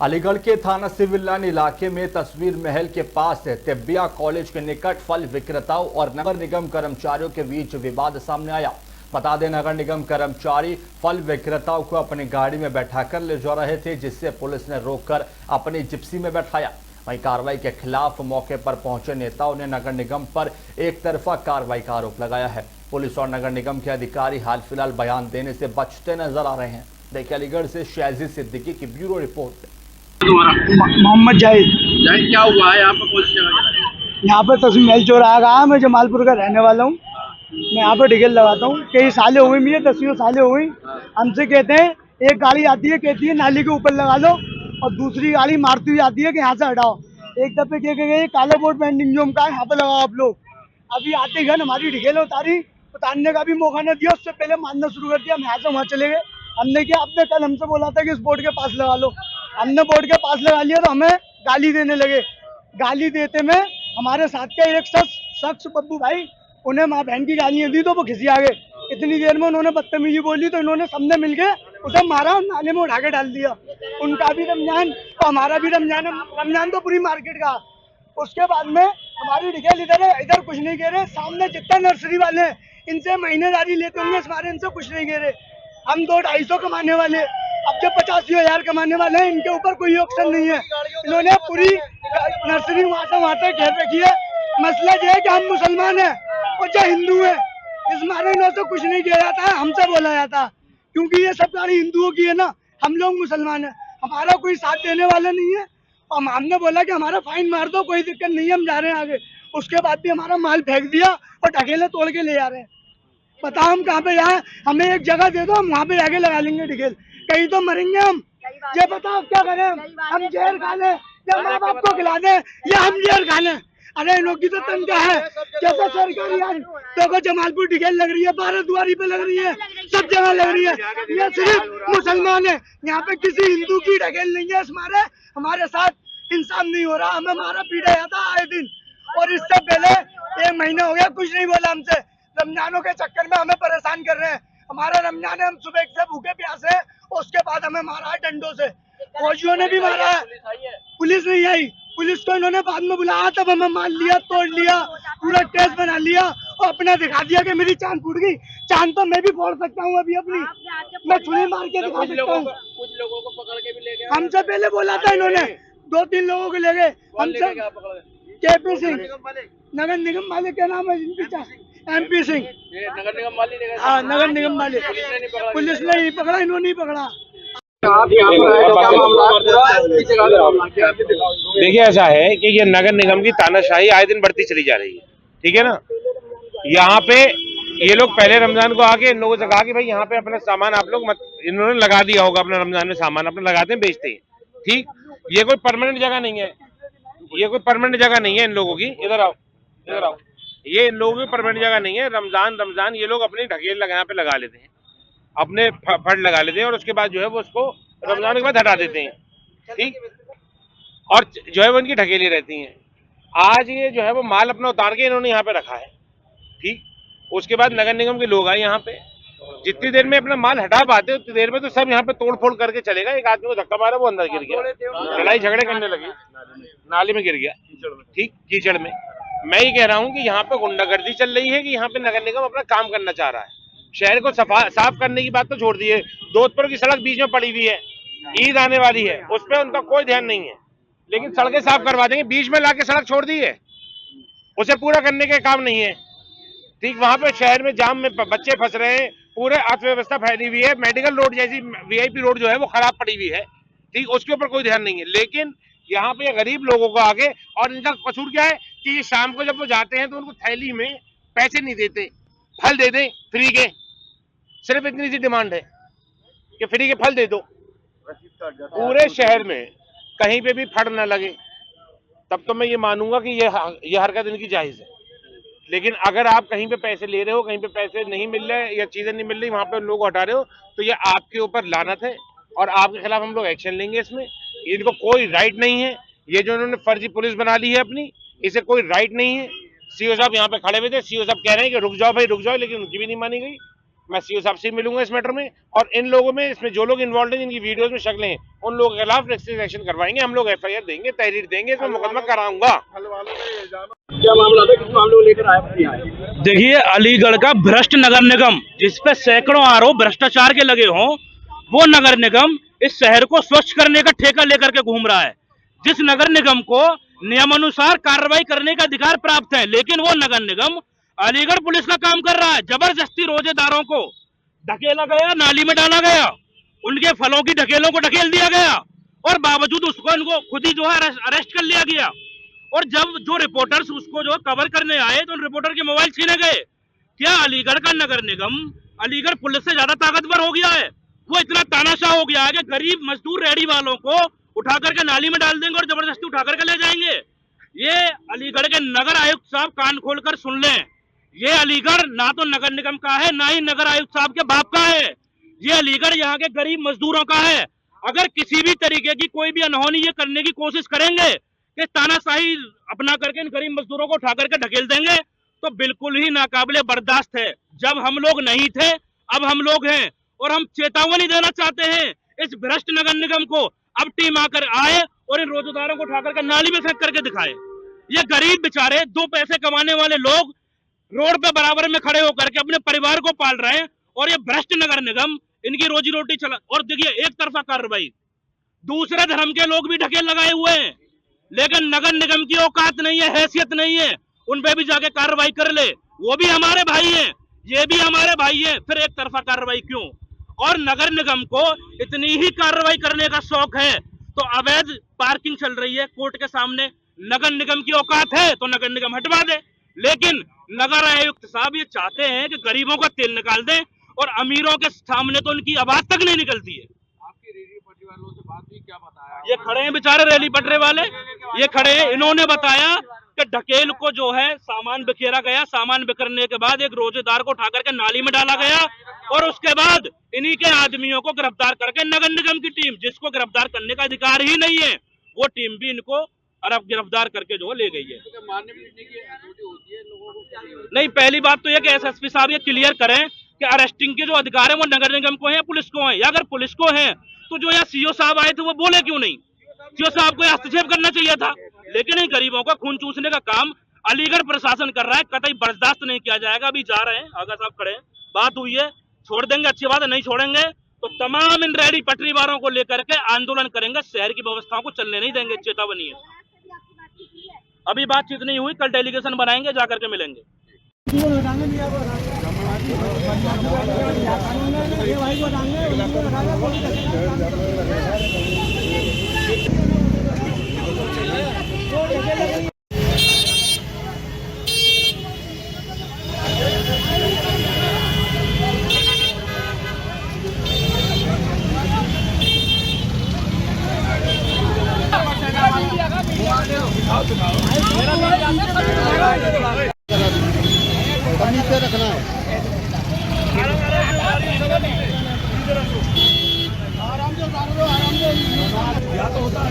अलीगढ़ के थाना civil line इलाके में तस्वीर महल के पास तिब्बिया कॉलेज के निकट फल विक्रेताओं और नगर निगम कर्मचारियों के बीच विवाद सामने आया। बता दें, नगर निगम कर्मचारी फल विक्रेताओं को अपनी गाड़ी में बैठाकर ले जा रहे थे, जिससे पुलिस ने रोककर अपनी जिप्सी में बैठाया। वहीं कार्रवाई के खिलाफ मौके पर पहुंचे नेताओं ने नगर निगम पर एक तरफा कार्रवाई का आरोप लगाया है। पुलिस और नगर निगम के अधिकारी हाल फिलहाल बयान देने से बचते नजर आ रहे हैं। देखिए, अलीगढ़ से शाजिद सिद्दीकी की ब्यूरो रिपोर्ट। मोहम्मद जाहिद। क्या हुआ है यहाँ पर? कौन सी जगह? यहाँ पर तस्वीर महल चौराहा का, मैं जमालपुर का रहने वाला हूँ। मैं यहाँ पर टिकट लगाता हूँ। कई सालें हुई, मुझे 10 सालें हुई। हमसे कहते हैं एक गाड़ी आती है, कहती है नाली के ऊपर लगा लो, और दूसरी गाड़ी मारती हुई आती है कि यहाँ से हटाओ। एक दफे कह गए काला बोर्ड पेंटिंग जो का यहाँ पे लगाओ आप लोग। अभी आते घन हमारी ढिकेल उतारने का भी मौका नहीं दिया, उससे पहले मारना शुरू कर दिया। हम यहाँ से वहाँ चले गए। हमने क्या, आपने कल हमसे बोला था कि इस बोर्ड के पास लगा लो। हमने बोर्ड के पास लगा लिया तो हमें गाली देने लगे। गाली देते में हमारे साथ के एक शख्स बब्बू भाई, उन्हें माँ बहन की गालियाँ दी तो वो खिसिया गए। इतनी देर में उन्होंने बदतमीजी बोली तो इन्होंने सबने मिलके उसे मारा, नाले में उठा के डाल दिया। उनका भी रमजान तो हमारा भी रमजान, रमजान तो पूरी मार्केट का। उसके बाद में हमारी ढिकेल इधर कुछ नहीं कह रहे। सामने जितना नर्सरी वाले हैं इनसे महीनेदारी लेते होंगे, इस बारे इनसे कुछ नहीं कह रहे। हम 200-250 कमाने वाले, अब जब 85,000 कमाने वाले हैं, इनके ऊपर कोई ऑप्शन नहीं है। इन्होंने पूरी नर्सरी वहाँ से घेर रखी है। मसला ये है कि हम मुसलमान हैं और जो हिंदू है, इस मारे इन्होंने कुछ नहीं किया जाता है, हमसे बोला जाता है, क्योंकि ये सब गाड़ी हिंदुओं की है ना। हम लोग मुसलमान हैं, हमारा कोई साथ देने वाला नहीं है। और हमने बोला कि हमारा फाइन मार दो, कोई दिक्कत नहीं है, हम जा रहे हैं आगे। उसके बाद भी हमारा माल फेंक दिया और ढकेले तोड़ के ले जा रहे हैं। बताओ हम कहाँ पे जाए? हमें एक जगह दे दो, हम वहाँ पे जाके लगा लेंगे ढकेल। कहीं तो मरेंगे हम। ये बताओ क्या करें? हम जहर खा लें या माँ बाप को खिला दें या हम जहर खा लें? अरे इन लोग की तो तनख्वाह है। जैसे सरकारी तो जमालपुर ढकेल लग रही है, 12 दुआरी पे लग रही है, सब जगह लग रही है। ये सिर्फ मुसलमान है, यहाँ पे किसी हिंदू की ढकेल नहीं है। हमारे साथ इंसान नहीं हो रहा, हमें मारा पीटा जाता आए दिन। और इससे पहले 1 महीना हो गया कुछ नहीं बोला हमसे। रमजानों के चक्कर में हमें परेशान कर रहे हैं। हमारा रमजान है, हम सुबह से भूखे प्यासे हैं। उसके बाद हमें मारा है डंडों से, फौजियों ने भी मारा है। पुलिस नहीं आई, पुलिस को इन्होंने बाद में बुलाया, तब हमें मार लिया, तोड़ लिया, पूरा टेस्ट बना लिया और अपना दिखा दिया कि मेरी चांद फूट गई। चांद तो मैं भी फोड़ सकता हूँ अभी अपनी, मैं छुरी मार के दिखा सकता हूँ। कुछ लोगों को पकड़ के भी ले गए। हमसे पहले बोला था इन्होंने, 2-3 लोगों को ले गए हमसे। KP सिंह, नगर निगम वाले, क्या नाम है इनकी? MP सिंह, नगर निगम वाले ले गए। हाँ, नगर निगम वाले। पुलिस ने नहीं पकड़ा, इन्होंने नहीं पकड़ा। देखिए, ऐसा है कि ये नगर निगम की तानाशाही आए दिन बढ़ती चली जा रही है, ठीक है ना। यहाँ पे ये लोग पहले रमजान को आके इन लोगों से कहा कि भाई यहाँ पे अपना सामान आप लोग मत, इन्होंने लगा दिया होगा अपना रमजान में सामान अपना लगाते हैं, बेचते हैं, ठीक। ये कोई परमानेंट जगह नहीं है, ये कोई परमानेंट जगह नहीं है इन लोगों की। इधर आओ, इधर आओ। ये इन लोगों की परमानेंट जगह नहीं है। रमजान ये लोग अपनी ढकेल यहाँ पे लगा लेते हैं, अपने फट लगा लेते हैं, और उसके बाद जो है वो उसको रमजान के बाद हटा देते हैं, ठीक। और जो है वो इनकी ढकेली रहती हैं। आज ये जो है वो माल अपना उतार के इन्होंने यहाँ पे रखा है, ठीक। उसके बाद नगर निगम के लोग आए यहाँ पे, जितनी देर में अपना माल हटा पाते उतनी देर में तो सब यहाँ पे तोड़ फोड़ करके चलेगा। एक आदमी को धक्का मारा, वो अंदर गिर गया, लड़ाई झगड़े करने लगे, नाली में गिर गया, ठीक, कीचड़ में। मैं ये कह रहा हूँ कि यहाँ पे गुंडागर्दी चल रही है कि यहाँ पे नगर निगम अपना काम करना चाह रहा है। शहर को साफ करने की बात तो छोड़ दी है। दोधपुर की सड़क बीच में पड़ी हुई है, ईद आने वाली है, उस पर उनका कोई ध्यान नहीं है, लेकिन सड़कें साफ करवा देंगे। बीच में लाके सड़क छोड़ दी है, उसे पूरा करने के काम नहीं है, ठीक। वहां पे शहर में जाम में बच्चे फंस रहे हैं, पूरे अर्थव्यवस्था फैली हुई है। मेडिकल रोड जैसी VIP रोड जो है वो खराब पड़ी हुई है, ठीक, उसके ऊपर कोई ध्यान नहीं है। लेकिन यहाँ पे गरीब लोगों को आगे, और इनका कसूर क्या है कि ये शाम को जब वो जाते हैं तो उनको थैली में पैसे नहीं देते, फल दे दें फ्री के। सिर्फ इतनी सी डिमांड है कि फ्री के फल दे दो। पूरे शहर में कहीं पे भी फड़ न लगे, तब तो मैं ये मानूंगा कि ये हरकत इनकी जायज है। लेकिन अगर आप कहीं पे पैसे ले रहे हो, कहीं पे पैसे नहीं मिल रहे या चीजें नहीं मिल रही, वहां पे लोग को हटा रहे हो, तो ये आपके ऊपर लानत है और आपके खिलाफ हम लोग एक्शन लेंगे। इसमें इनको कोई राइट नहीं है। ये जो इन्होंने फर्जी पुलिस बना ली है अपनी, इसे कोई राइट नहीं है। CO साहब यहाँ पे खड़े हुए थे, CO साहब कह रहे हैं कि रुक जाओ भाई रुक जाओ, लेकिन उनकी भी नहीं मानी गई। मैं सीओ साहब से मिलूंगा इस मैटर में, और इन लोगों में, इसमें जो लोग इन्वॉल्व हैं, जिनकी वीडियोस में शक्लें हैं, उन लोगों के खिलाफ एक्शन करवाएंगे। हम लोग FIR देंगे, तहरीर देंगे, इसमें मुकदमा कराऊंगा। क्या मामला था, किस मामले को लेकर आए? देखिए, अलीगढ़ का भ्रष्ट नगर निगम, जिसपे सैकड़ों आरोप भ्रष्टाचार के लगे हों, वो नगर निगम इस शहर को स्वच्छ करने का ठेका लेकर के घूम रहा है। जिस नगर निगम को नियमानुसार कार्रवाई करने का अधिकार प्राप्त है, लेकिन वो नगर निगम अलीगढ़ पुलिस का काम कर रहा है। जबरदस्ती रोजेदारों को ढकेला गया, नाली में डाला गया, उनके फलों की ढकेलों को ढकेल दिया गया, और बावजूद उसको इनको खुद ही जो है अरेस्ट कर लिया गया। और जब जो रिपोर्टर्स उसको जो कवर करने आए, तो उन रिपोर्टर के मोबाइल छीने गए। क्या अलीगढ़ का नगर निगम अलीगढ़ पुलिस से ज्यादा ताकतवर हो गया है? वो इतना तानाशाह हो गया है कि गरीब मजदूर रेहड़ी वालों को उठा करके नाली में डाल देंगे और जबरदस्ती उठा करके ले जाएंगे। ये अलीगढ़ के नगर आयुक्त साहब कान खोलकर सुन लें, ये अलीगढ़ ना तो नगर निगम का है, ना ही नगर आयुक्त साहब के बाप का है। ये अलीगढ़ यहाँ के गरीब मजदूरों का है। अगर किसी भी तरीके की कोई भी अनहोनी ये करने की कोशिश करेंगे कि तानाशाही अपना करके इन गरीब मजदूरों को उठा करके ढकेल देंगे, तो बिल्कुल ही नाकाबिले बर्दाश्त है। जब हम लोग नहीं थे, अब हम लोग हैं, और हम चेतावनी देना चाहते हैं इस भ्रष्ट नगर निगम को। अब टीम आकर आए और इन रोजेदारों को उठा करके नाली में फेंक करके दिखाए। ये गरीब बेचारे 2 पैसे कमाने वाले लोग रोड पे बराबर में खड़े होकर के अपने परिवार को पाल रहे हैं, और ये भ्रष्ट नगर निगम इनकी रोजी रोटी चला। और देखिए, एक तरफा कार्रवाई, दूसरे धर्म के लोग भी ढकेल लगाए हुए हैं, लेकिन नगर निगम की औकात नहीं है, हैसियत नहीं है, उन पे भी जाके कार्रवाई कर ले। वो भी हमारे भाई हैं, ये भी हमारे भाई हैं, फिर एक तरफा कार्रवाई क्यों? और नगर निगम को इतनी ही कार्रवाई करने का शौक है तो अवैध पार्किंग चल रही है कोर्ट के सामने, नगर निगम की औकात है तो नगर निगम हटवा दे। लेकिन नगर आयुक्त साहब ये चाहते हैं कि गरीबों का तेल निकाल दें, और अमीरों के सामने तो उनकी आवाज तक नहीं निकलती है। आपकी रेहड़ी पटरी वालों से बात हुई, क्या बताया? ये खड़े हैं बेचारे रेली पटरे वाले, ये खड़े हैं, इन्होंने बताया कि ढकेल को जो है सामान बिखेरा गया, सामान बिखरने के बाद एक रोजेदार को उठा करके नाली में डाला गया, और उसके बाद इन्हीं के आदमियों को गिरफ्तार करके नगर निगम की टीम, जिसको गिरफ्तार करने का अधिकार ही नहीं है, वो टीम भी इनको गिरफ्तार करके जो ले गई है। तो मानने भी की अथॉरिटी होती है लोगों को? नहीं, पहली बात तो यह कि SSP साहब ये क्लियर करें कि अरेस्टिंग के जो अधिकार है वो नगर निगम को है, पुलिस को है, या अगर पुलिस को है तो जो यहाँ CO साहब आए थे वो बोले क्यों नहीं? CO साहब को हस्तक्षेप करना चाहिए था। लेकिन इन गरीबों का खून चूसने का काम अलीगढ़ प्रशासन कर रहा है, कतई बर्दाश्त नहीं किया जाएगा। अभी जा रहे हैं, आगा साहब खड़े हैं, बात हुई है, छोड़ देंगे अच्छी बात है, नहीं छोड़ेंगे तो तमाम इन रेहड़ी पटरी वालों को लेकर के आंदोलन करेंगे, शहर की व्यवस्थाओं को चलने नहीं देंगे, चेतावनी है। अभी बातचीत नहीं हुई, कल डेलीगेशन बनाएंगे, जाकर के मिलेंगे। नीचे रखना है। आराम से या तो होता है